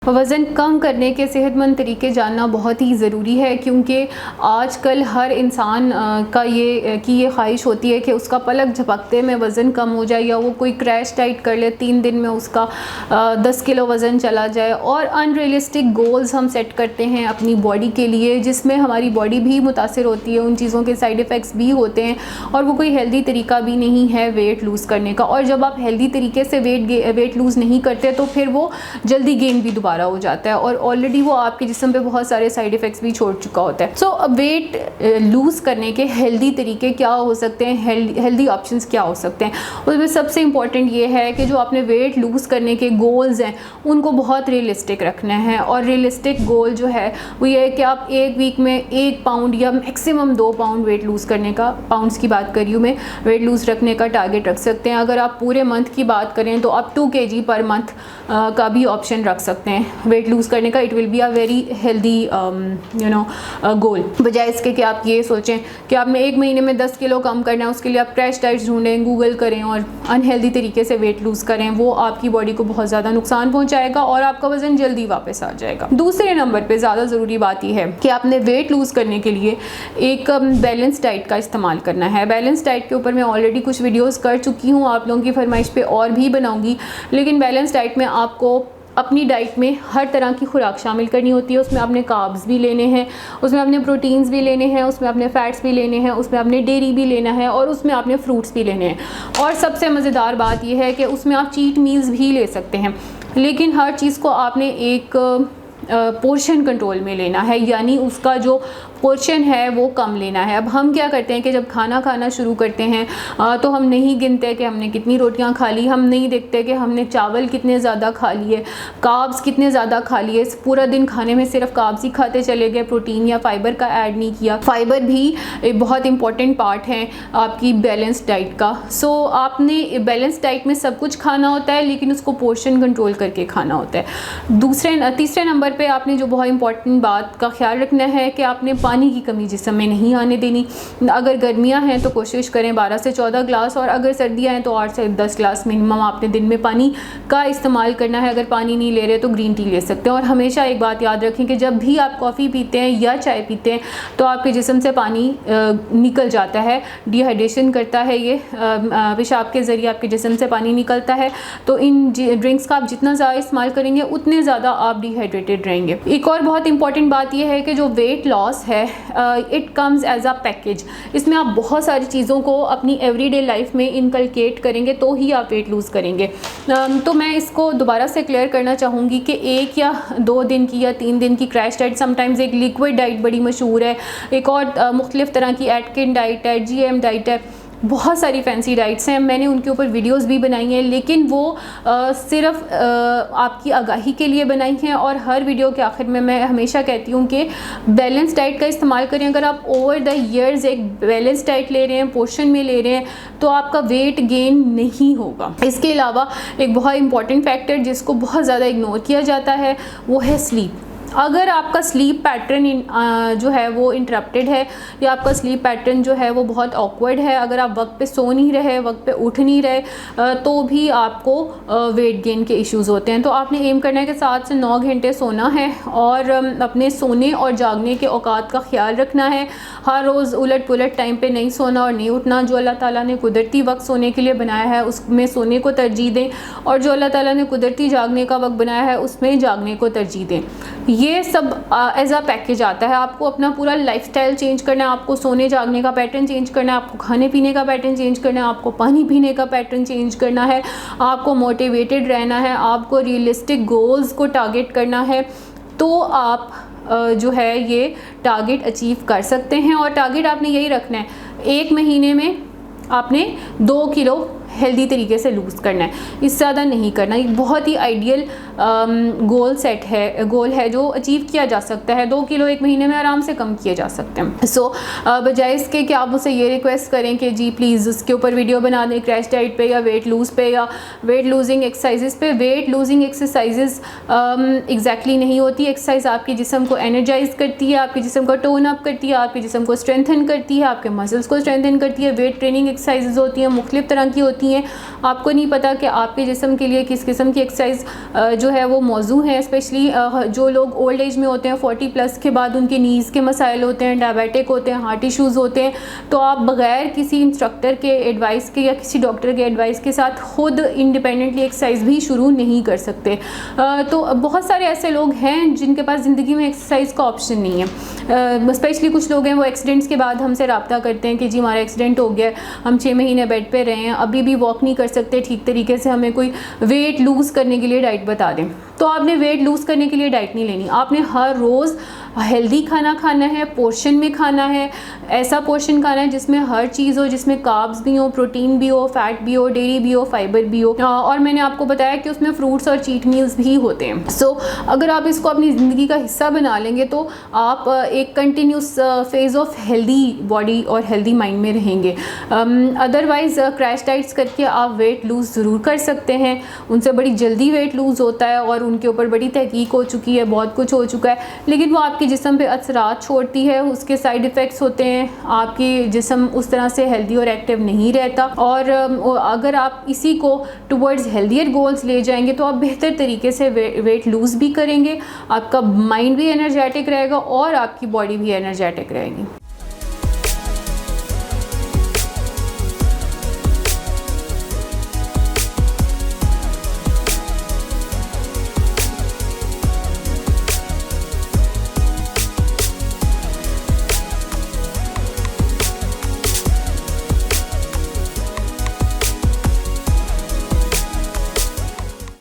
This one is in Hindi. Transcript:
वज़न कम करने के सेहतमंद तरीके जानना बहुत ही ज़रूरी है, क्योंकि आजकल हर इंसान का ये ख्वाहिश होती है कि उसका पलक झपकते में वज़न कम हो जाए, या वो कोई क्रैश डाइट कर ले 3 दिन में उसका 10 किलो वज़न चला जाए। और अनरियलिस्टिक गोल्स हम सेट करते हैं अपनी बॉडी के लिए, जिसमें हमारी बॉडी भी मुतासिर होती है, उन चीज़ों के साइड इफ़ेक्ट्स भी होते हैं, और वो कोई हेल्दी तरीका भी नहीं है वेट लूज़ करने का। और जब आप हेल्दी तरीके से वेट लूज़ नहीं करते तो फिर वो जल्दी गेन भी हो जाता है, और ऑलरेडी वो आपके जिस्म पे बहुत सारे साइड इफ़ेक्ट्स भी छोड़ चुका होता है। सो वेट लूज़ करने के हेल्दी तरीके क्या हो सकते हैं, हेल्दी ऑप्शंस क्या हो सकते हैं। उसमें सबसे इम्पॉर्टेंट ये है कि जो आपने वेट लूज़ करने के गोल्स हैं उनको बहुत रियलिस्टिक रखना है। और रियलिस्टिक गोल जो है वो ये है कि आप एक वीक में 1 पाउंड या मैक्सिमम 2 पाउंड वेट लूज़ करने का, पाउंड्स की बात कर रही हूँ मैं, वेट लूज़ रखने का टारगेट रख सकते हैं। अगर आप पूरे मंथ की बात करें तो आप 2 kg पर मंथ का भी ऑप्शन रख सकते हैं वेट लूज़ करने का। It will be a very healthy goal, बजाय इसके कि आप ये सोचें कि आपने 1 महीने में 10 किलो कम करना है, उसके लिए आप क्रैश डाइट्स ढूंढें, गूगल करें और अनहेल्दी तरीके से वेट लूज़ करें। वो आपकी बॉडी को बहुत ज़्यादा नुकसान पहुंचाएगा और आपका वज़न जल्दी वापस आ जाएगा। दूसरे नंबर पे ज़्यादा ज़रूरी बात यह है कि आपने वेट लूज़ करने के लिए एक बैलेंस डाइट का इस्तेमाल करना है। बैलेंस डाइट के ऊपर मैं ऑलरेडी कुछ वीडियोज़ कर चुकी हूँ, आप लोगों की फरमाइश पे और भी बनाऊँगी। लेकिन बैलेंस डाइट में आपको अपनी डाइट में हर तरह की खुराक शामिल करनी होती है। उसमें आपने कार्ब्स भी लेने हैं, उसमें आपने प्रोटीन्स भी लेने हैं, उसमें आपने फैट्स भी लेने हैं, उसमें आपने डेयरी भी लेना है, और उसमें आपने फ्रूट्स भी लेने हैं। और सबसे मज़ेदार बात यह है कि उसमें आप चीट मील्स भी ले सकते हैं, लेकिन हर चीज़ को आपने एक पोर्शन कंट्रोल में लेना है, यानी उसका जो पोर्शन है वो कम लेना है। अब हम क्या करते हैं कि जब खाना शुरू करते हैं तो हम नहीं गिनते कि हमने कितनी रोटियां खा ली, हम नहीं देखते कि हमने चावल कितने ज़्यादा खा लिए, कार्ब्स कितने ज़्यादा खा लिए। पूरा दिन खाने में सिर्फ कार्ब्स ही खाते चले गए, प्रोटीन या फाइबर का ऐड नहीं किया। फाइबर भी एक बहुत इंपॉर्टेंट पार्ट है आपकी बैलेंस डाइट का। सो आपने बैलेंस डाइट में सब कुछ खाना होता है, लेकिन उसको पोर्शन कंट्रोल करके खाना होता है। तीसरे नंबर पे आपने जो बहुत इंपॉर्टेंट बात का ख्याल रखना है कि आपने पानी की कमी जिस्म में नहीं आने देनी। अगर गर्मियां हैं तो कोशिश करें 12 से 14 ग्लास, और अगर सर्दियां हैं तो 8 से 10 ग्लास मिनिमम आपने दिन में पानी का इस्तेमाल करना है। अगर पानी नहीं ले रहे तो ग्रीन टी ले सकते हैं। और हमेशा एक बात याद रखें कि जब भी आप कॉफ़ी पीते हैं या चाय पीते हैं तो आपके जिस्म से पानी निकल जाता है, डिहाइड्रेशन करता है, ये पेशाब के ज़रिए आपके जिस्म से पानी निकलता है। तो इन ड्रिंक्स का आप जितना ज़्यादा इस्तेमाल करेंगे उतने ज़्यादा आप डिहाइड्रेटेड रहेंगे। एक और बहुत इंपॉर्टेंट बात यह है कि जो वेट लॉस है it comes as a package. इसमें आप बहुत सारी चीज़ों को अपनी एवरीडे लाइफ में इनकलकेट करेंगे तो ही आप वेट लूज़ करेंगे। तो मैं इसको दोबारा से क्लियर करना चाहूँगी कि 1 या 2 दिन की या 3 दिन की क्रैश डाइट, समटाइम्स एक लिक्विड डाइट बड़ी मशहूर है, एक और मुख्तलिफ़ तरह की एटकिन डाइट है, GM डाइट है, बहुत सारी फैंसी डाइट्स हैं, मैंने उनके ऊपर वीडियोस भी बनाई हैं, लेकिन वो सिर्फ आपकी आगाही के लिए बनाई हैं। और हर वीडियो के आखिर में मैं हमेशा कहती हूँ कि बैलेंस डाइट का इस्तेमाल करें। अगर आप ओवर द ईयर्स एक बैलेंस डाइट ले रहे हैं, पोर्शन में ले रहे हैं, तो आपका वेट गेन नहीं होगा। इसके अलावा एक बहुत इंपॉर्टेंट फैक्टर जिसको बहुत ज़्यादा इग्नोर किया जाता है वो है स्लीप। अगर आपका स्लीप पैटर्न जो है वो इंटरप्टेड है, या आपका स्लीप पैटर्न जो है वो बहुत ऑकवर्ड है, अगर आप वक्त पे सो नहीं रहे, वक्त पे उठ नहीं रहे, तो भी आपको वेट गेन के इश्यूज़ होते हैं। तो आपने एम करना है कि 7 से 9 घंटे सोना है, और अपने सोने और जागने के औकात का ख्याल रखना है। हर रोज़ उलट पुलट टाइम पे नहीं सोना और नहीं उठना। जो अल्लाह ताला ने कुदरती वक्त सोने के लिए बनाया है उसमें सोने को तरजीह दें, और जो अल्लाह ताला ने कुदरती जागने का वक्त बनाया है उसमें जागने को तरजीह दें। ये सब एज अ पैकेज आता है। आपको अपना पूरा लाइफस्टाइल चेंज करना है, आपको सोने जागने का पैटर्न चेंज करना है, आपको खाने पीने का पैटर्न चेंज करना है, आपको पानी पीने का पैटर्न चेंज करना है, आपको मोटिवेटेड रहना है, आपको रियलिस्टिक गोल्स को टारगेट करना है, तो आप जो है ये टारगेट अचीव कर सकते हैं। और टारगेट आपने यही रखना है, 1 महीने में आपने 2 किलो हेल्दी तरीके से लूज़ करना है, इससे ज़्यादा नहीं करना। एक बहुत ही आइडियल गोल है जो अचीव किया जा सकता है। 2 किलो 1 महीने में आराम से कम किए जा सकते हैं। सो बजाय इसके कि आप मुझसे ये रिक्वेस्ट करें कि जी प्लीज़ उसके ऊपर वीडियो बना दें क्रैश डाइट पे, या वेट लूज़ पे, या वेट लूजिंग एक्सरसाइजेस पे। वेट लूजिंग एक्सरसाइजेस एग्जैक्टली नहीं होती। एक्सरसाइज आपके जिस्म को एनर्जाइज करती है, आपके जिस्म को टोन अप करती है, आपके जिस्म को स्ट्रेंथन करती है, आपके मसल्स को स्ट्रेंथन करती है। वेट ट्रेनिंग एक्सरसाइजेज होती हैं, मुख्तलिफ तरह की होती होती हैं। आपको नहीं पता कि आपके जिस्म के लिए किस किस्म की एक्सरसाइज जो है वो मौजू है। स्पेशली जो लोग ओल्ड एज में होते हैं, 40+ के बाद उनके नीज़ के मसाइल होते हैं, डायबिटिक होते हैं, हार्ट इश्यूज़ होते हैं, तो आप बग़ैर किसी इंस्ट्रक्टर के एडवाइस के या किसी डॉक्टर के एडवाइस के साथ ख़ुद इंडिपेंडेंटली एक्सरसाइज भी शुरू नहीं कर सकते। तो बहुत सारे ऐसे लोग हैं जिनके पास ज़िंदगी में एक्सरसाइज का ऑप्शन नहीं है। स्पेशली कुछ लोग हैं वो एक्सीडेंट्स के बाद हमसे रब्ता करते हैं कि जी हमारा एक्सीडेंट हो गया, हम 6 महीने बेड पे रहे हैं, अभी भी वॉक नहीं कर सकते ठीक तरीके से, हमें कोई वेट लूज़ करने के लिए डाइट बता दें। तो आपने वेट लूज़ करने के लिए डाइट नहीं लेनी, आपने हर रोज़ हेल्दी खाना खाना है, पोर्शन में खाना है, ऐसा पोर्शन खाना है जिसमें हर चीज़ हो, जिसमें कार्ब्स भी हो, प्रोटीन भी हो, फैट भी हो, डेयरी भी हो, फाइबर भी हो, और मैंने आपको बताया कि उसमें फ्रूट्स और चीट मील्स भी होते हैं। सो अगर आप इसको अपनी ज़िंदगी का हिस्सा बना लेंगे तो आप एक continuous phase of healthy body और हेल्दी माइंड में रहेंगे। अदरवाइज़ क्रैश डाइट्स करके आप वेट लूज़ ज़रूर कर सकते हैं, उनसे बड़ी जल्दी वेट लूज़ होता है और उनके ऊपर बड़ी तहकीक हो चुकी है, बहुत कुछ हो चुका है, लेकिन वो आपके जिस्म पे असरात छोड़ती है, उसके साइड इफ़ेक्ट्स होते हैं, आपकी जिस्म उस तरह से हेल्दी और एक्टिव नहीं रहता। और अगर आप इसी को टुवर्ड्स हेल्दियर गोल्स ले जाएंगे तो आप बेहतर तरीके से वेट लूज़ भी करेंगे, आपका माइंड भी एनर्जेटिक रहेगा और आपकी बॉडी भी एनर्जेटिक रहेगी।